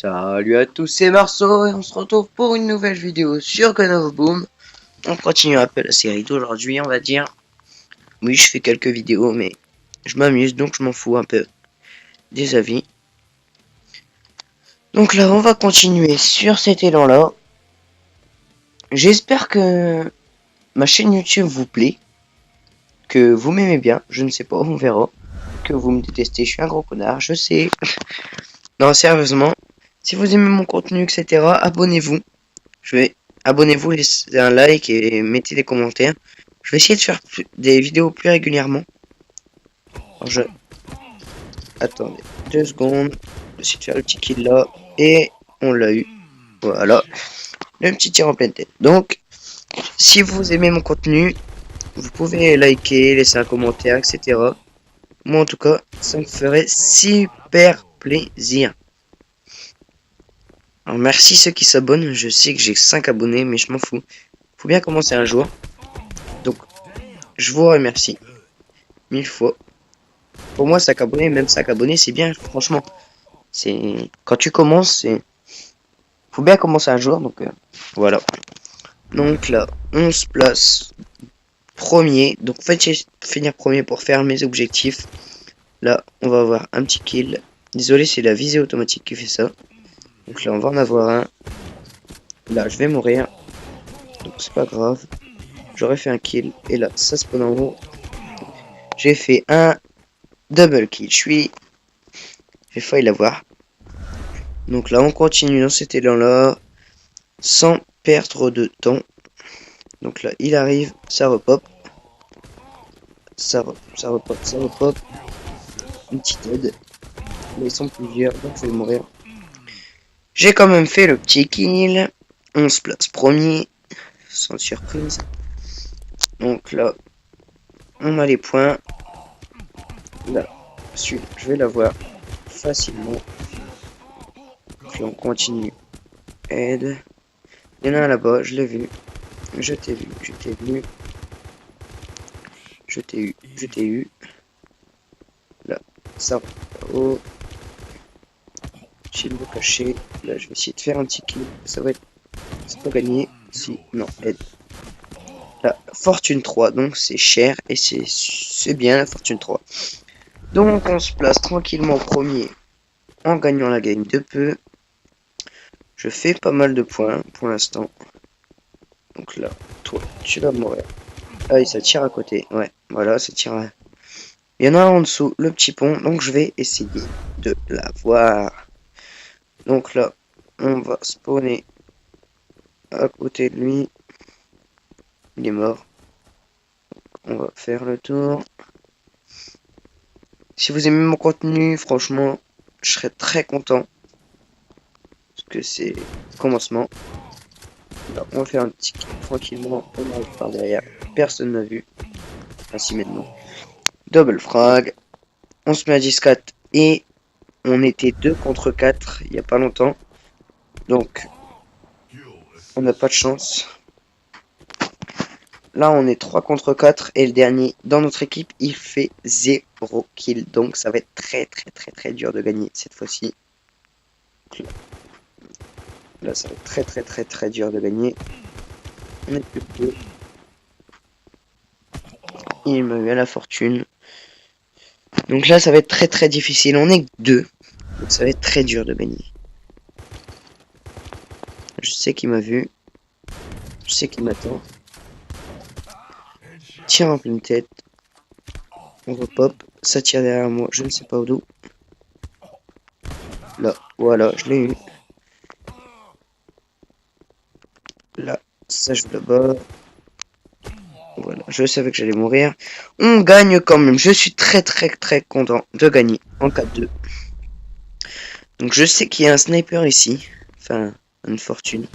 Salut à tous, c'est Marceau et on se retrouve pour une nouvelle vidéo sur Gun of Boom. On continue un peu la série d'aujourd'hui, on va dire. Oui, je fais quelques vidéos, mais je m'amuse, donc je m'en fous un peu des avis. Donc là, on va continuer sur cet élan-là. J'espère que ma chaîne YouTube vous plaît, que vous m'aimez bien, je ne sais pas, on verra. Que vous me détestez, je suis un gros connard, je sais. Non, sérieusement, si vous aimez mon contenu, etc., abonnez-vous. Abonnez-vous, laissez un like et mettez des commentaires. Je vais essayer de faire des vidéos plus régulièrement. Alors attendez 2 secondes. Je vais essayer de faire le petit kill là. Et on l'a eu. Voilà. Le petit tir en pleine tête. Donc, si vous aimez mon contenu, vous pouvez liker, laisser un commentaire, etc. Moi, en tout cas, ça me ferait super plaisir. Alors, merci ceux qui s'abonnent. Je sais que j'ai 5 abonnés, mais je m'en fous. Faut bien commencer un jour. Donc, je vous remercie 1000 fois. Pour moi, 5 abonnés, même 5 abonnés, c'est bien, franchement. C'est quand tu commences, c'est faut bien commencer un jour, donc voilà. Donc là, on se place premier. Donc faites finir premier pour faire mes objectifs. Là, on va avoir un petit kill. Désolé, c'est la visée automatique qui fait ça. Donc là, on va en avoir un. Là, je vais mourir. Donc c'est pas grave. J'aurais fait un kill. Et là, ça spawn en haut. J'ai fait un double kill. J'ai failli l'avoir. Donc là, on continue dans cet élan-là, sans perdre de temps. Donc là, il arrive, ça repop. Ça repop. Une petite aide. Là, ils sont plusieurs, donc je vais mourir. J'ai quand même fait le petit kill. On se place premier, sans surprise. Donc là, on a les points. Là, je vais l'avoir facilement. Donc là, on continue. Aide. Il y en a un là-bas, je l'ai vu. Je t'ai vu. Je t'ai eu. Là, ça va là-haut. Shield caché. Là, je vais essayer de faire un petit kill. Ça va gagner. Si, non, aide. Là, fortune 3, donc c'est cher et c'est bien la fortune 3. Donc, on se place tranquillement premier en gagnant la game de peu. Je fais pas mal de points pour l'instant. Donc là, toi, tu vas mourir. Ah, et ça tire à côté. Ouais, voilà, ça tire à... Il y en a un en dessous, le petit pont. Donc, je vais essayer de l'avoir. Donc là, on va spawner à côté de lui. Il est mort. On va faire le tour. Si vous aimez mon contenu, franchement, je serais très content. Parce que c'est le commencement. Là, on va faire un petit kill tranquillement. On arrive par derrière. Personne n'a vu. Ainsi maintenant. Double frag. On se met à 10-4 et on était 2 contre 4 il n'y a pas longtemps. Donc, on n'a pas de chance. Là, on est 3 contre 4 et le dernier dans notre équipe, il fait 0 kill. Donc, ça va être très dur de gagner cette fois-ci. Là, ça va être très dur de gagner. On est plus que 2. Il m'a eu à la fortune. Donc là, ça va être très difficile. On est que 2. Donc, ça va être très dur de gagner. Je sais qu'il m'a vu. Je sais qu'il m'attend. Tire en pleine tête. On repop. Ça tire derrière moi. Je ne sais pas d'où. Là, voilà, je l'ai eu. Là, ça je le bats. Voilà, je savais que j'allais mourir. On gagne quand même. Je suis très content de gagner en 4-2. Donc je sais qu'il y a un sniper ici. Enfin, une fortune.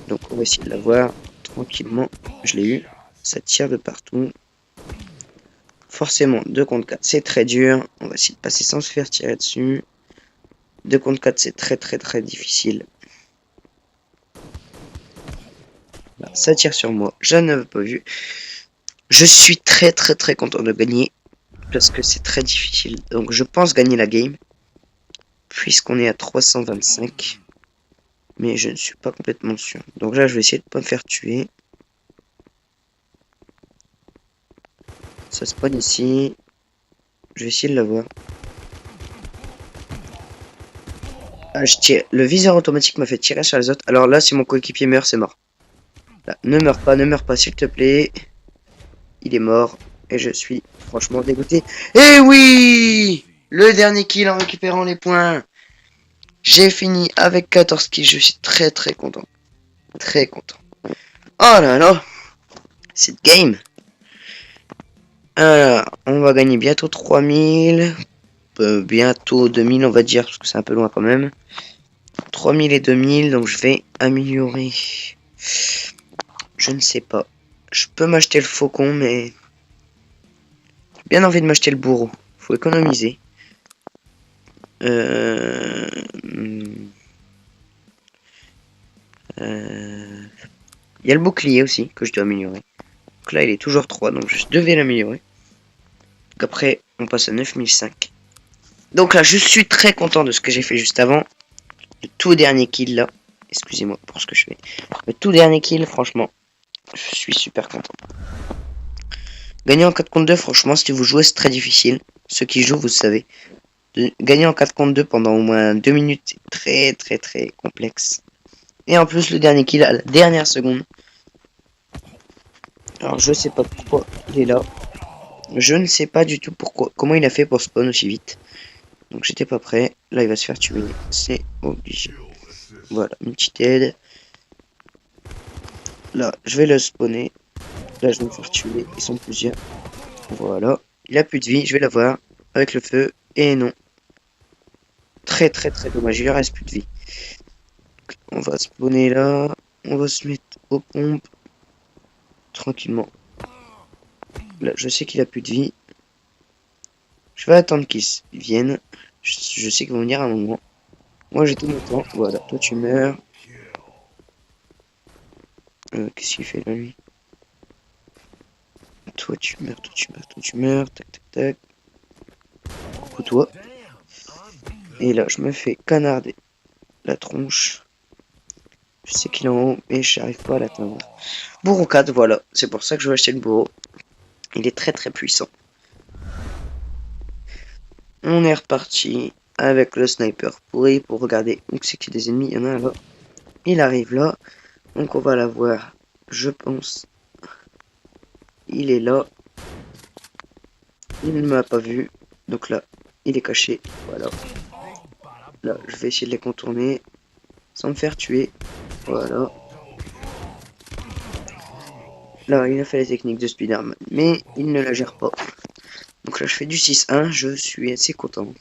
Donc on va essayer de l'avoir tranquillement. Je l'ai eu. Ça tire de partout. Forcément, 2 contre 4, c'est très dur. On va essayer de passer sans se faire tirer dessus. 2 contre 4, c'est très difficile. Là, ça tire sur moi. Je n'avais pas vu. Je suis très content de gagner. Parce que c'est très difficile. Donc je pense gagner la game. puisqu'on est à 325. Mais je ne suis pas complètement sûr. Donc là, je vais essayer de pas me faire tuer. Ça spawn ici. Je vais essayer de l'avoir. Ah, je tire. Le viseur automatique m'a fait tirer sur les autres. Alors là, si mon coéquipier meurt, c'est mort. Là, ne meurs pas, s'il te plaît. Il est mort. Et je suis franchement dégoûté. Eh oui! Le dernier kill en récupérant les points. J'ai fini avec 14 kills. Je suis très très content. Très content. Oh là là. Cette game. Alors, on va gagner bientôt 3000. Bientôt 2000 on va dire. Parce que c'est un peu loin quand même. 3000 et 2000. Donc je vais améliorer. Je ne sais pas. Je peux m'acheter le faucon mais... J'ai bien envie de m'acheter le bourreau. Faut économiser. Il y a le bouclier aussi que je dois améliorer. Donc là il est toujours 3 donc je devais l'améliorer. Donc après on passe à 9005. Donc là je suis très content de ce que j'ai fait juste avant. Le tout dernier kill là. Excusez-moi pour ce que je fais. Le tout dernier kill franchement. Je suis super content. Gagner en 4 contre 2 franchement si vous jouez c'est très difficile. Ceux qui jouent vous savez. Gagner en 4 contre 2 pendant au moins 2 minutes c'est très très très complexe. Et en plus le dernier kill à la dernière seconde. Alors je sais pas pourquoi il est là. Je ne sais pas du tout pourquoi. Comment il a fait pour spawn aussi vite. Donc j'étais pas prêt. Là il va se faire tuer. C'est obligé. Voilà, une petite aide. Là je vais le spawner. Là je vais me faire tuer. Ils sont plusieurs. Voilà. Il a plus de vie. Je vais l'avoir. Avec le feu. Et non. Très très très dommage. Il lui reste plus de vie. On va spawner là. On va se mettre aux pompes. Tranquillement. Là, je sais qu'il a plus de vie. Je vais attendre qu'ils viennent. Je sais qu'ils vont venir à un moment. Moi, j'ai tout mon temps. Voilà, toi tu meurs. Qu'est-ce qu'il fait là, lui? Toi tu meurs, toi tu meurs, toi tu meurs. Tac, tac, tac. Coucou toi. Et là, je me fais canarder la tronche. Je sais qu'il est en haut, mais je n'arrive pas à l'atteindre. Bourreau 4, voilà. C'est pour ça que je vais acheter le bourreau. Il est très très puissant. On est reparti avec le sniper pourri pour regarder où c'est qu'il y a des ennemis. Il y en a un là. Il arrive là. Donc on va l'avoir, je pense. Il est là. Il ne m'a pas vu. Donc là, il est caché. Voilà. Là, je vais essayer de les contourner sans me faire tuer. Voilà. Là, il a fait les techniques de Spider-Man, mais il ne la gère pas. Donc là, je fais du 6-1. Je suis assez content.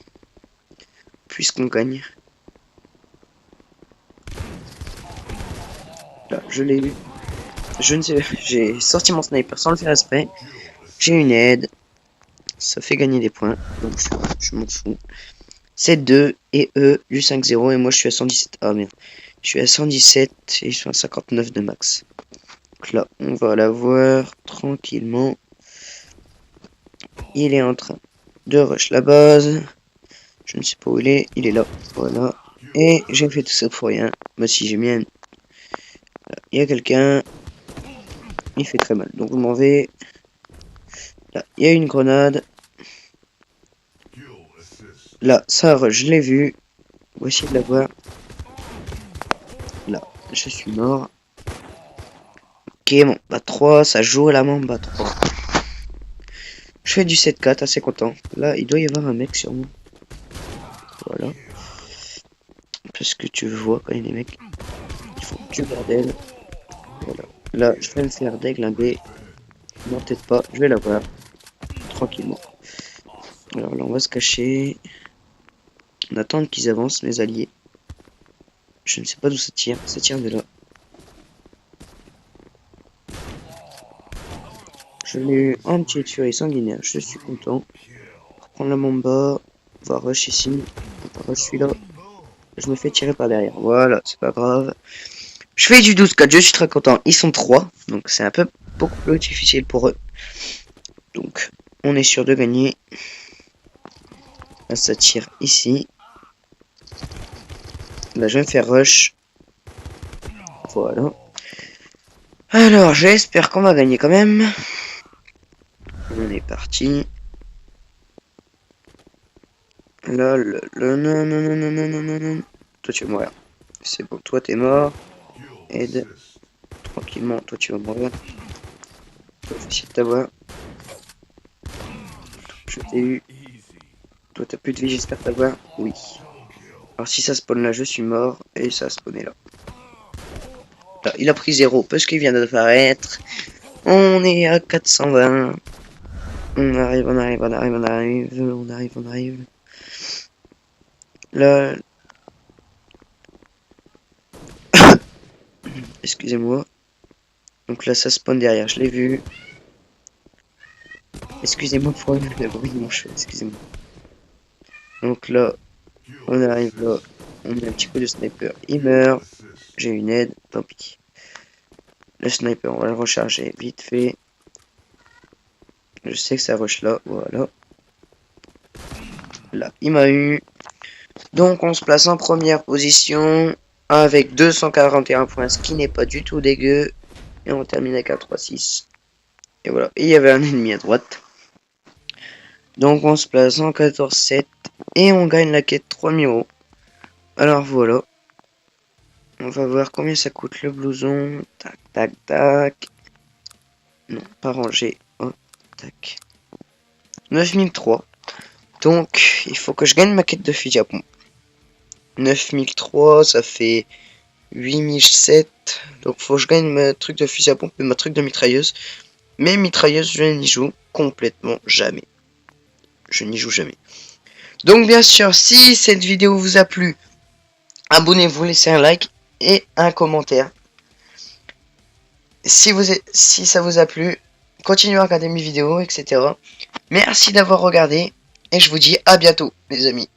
Puisqu'on gagne. Là, je l'ai eu. Je ne sais, j'ai sorti mon sniper sans le faire exprès. J'ai une aide. Ça fait gagner des points. Donc je m'en fous. C'est 2 et eux du 5-0 et moi je suis à 117. Ah merde. Je suis à 117 et je suis à 59 de max. Donc là, on va l'avoir tranquillement. Il est en train de rush la base. Je ne sais pas où il est. Il est là. Voilà. Et j'ai fait tout ça pour rien. Bah si j'ai bien. Il y a quelqu'un. Il fait très mal. Donc je m'en vais. Là, il y a une grenade. Là, ça, je l'ai vu. On va essayer de la voir. Là, je suis mort. Ok, bon, bah 3, ça joue à la main, bah 3. Je fais du 7-4, assez content. Là, il doit y avoir un mec sur moi. Voilà. Parce que tu vois, quand il y a des mecs, ils font du bordel. Voilà. Là, je vais me faire déglinguer. Non, peut-être pas, je vais l'avoir. Tranquillement. Alors là, on va se cacher. On attend qu'ils avancent, les alliés. Je ne sais pas d'où ça tire. Ça tire de là. Je l'ai eu en petit tuerie sanguinaire. Je suis content. On va prendre la bomba. On va rush ici. On va rush celui-là. Je me fais tirer par derrière. Voilà, c'est pas grave. Je fais du 12-4. Je suis très content. Ils sont 3. Donc c'est un peu beaucoup plus difficile pour eux. Donc on est sûr de gagner. Là, ça tire ici. Là, je vais me faire rush. Voilà. Alors, j'espère qu'on va gagner quand même. On est parti. Là, non, non, non, non, non, non, non, non. Toi, tu vas mourir. C'est bon, toi, t'es mort. Aide. Tranquillement, toi, tu vas mourir. Toi, fais essayer de t'avoir. Je t'ai eu. Toi, t'as plus de vie, j'espère t'avoir. Oui. Alors, si ça spawn là, je suis mort. Et ça a spawné là. Là, il a pris 0 parce qu'il vient d'apparaître. On est à 420. On arrive, on arrive, on arrive, on arrive. On arrive, on arrive. Là. Excusez-moi. Donc là, ça spawn derrière, je l'ai vu. Excusez-moi pour le bruit de mon chat, excusez-moi. Donc là, on arrive là. On met un petit coup de sniper. Il meurt. J'ai une aide, tant pis. Le sniper, on va le recharger vite fait. Je sais que ça rush là, voilà. Là, il m'a eu. Donc, on se place en première position avec 241 points, ce qui n'est pas du tout dégueu. Et on termine avec un 3-6. Et voilà. Et il y avait un ennemi à droite. Donc, on se place en 14-7. Et on gagne la quête 3000 euros. Alors, voilà. On va voir combien ça coûte le blouson. Tac, tac, tac. Non, pas rangé. Oh, tac. 9003. Donc, il faut que je gagne ma quête de fusil à pompe. 9003, ça fait 8007. Donc, faut que je gagne ma truc de fusil à pompe et ma truc de mitrailleuse. Mais mitrailleuse, je n'y joue complètement jamais. Je n'y joue jamais. Donc, bien sûr, si cette vidéo vous a plu, abonnez-vous, laissez un like et un commentaire. Si ça vous a plu, continuez à regarder mes vidéos, etc. Merci d'avoir regardé et je vous dis à bientôt, les amis.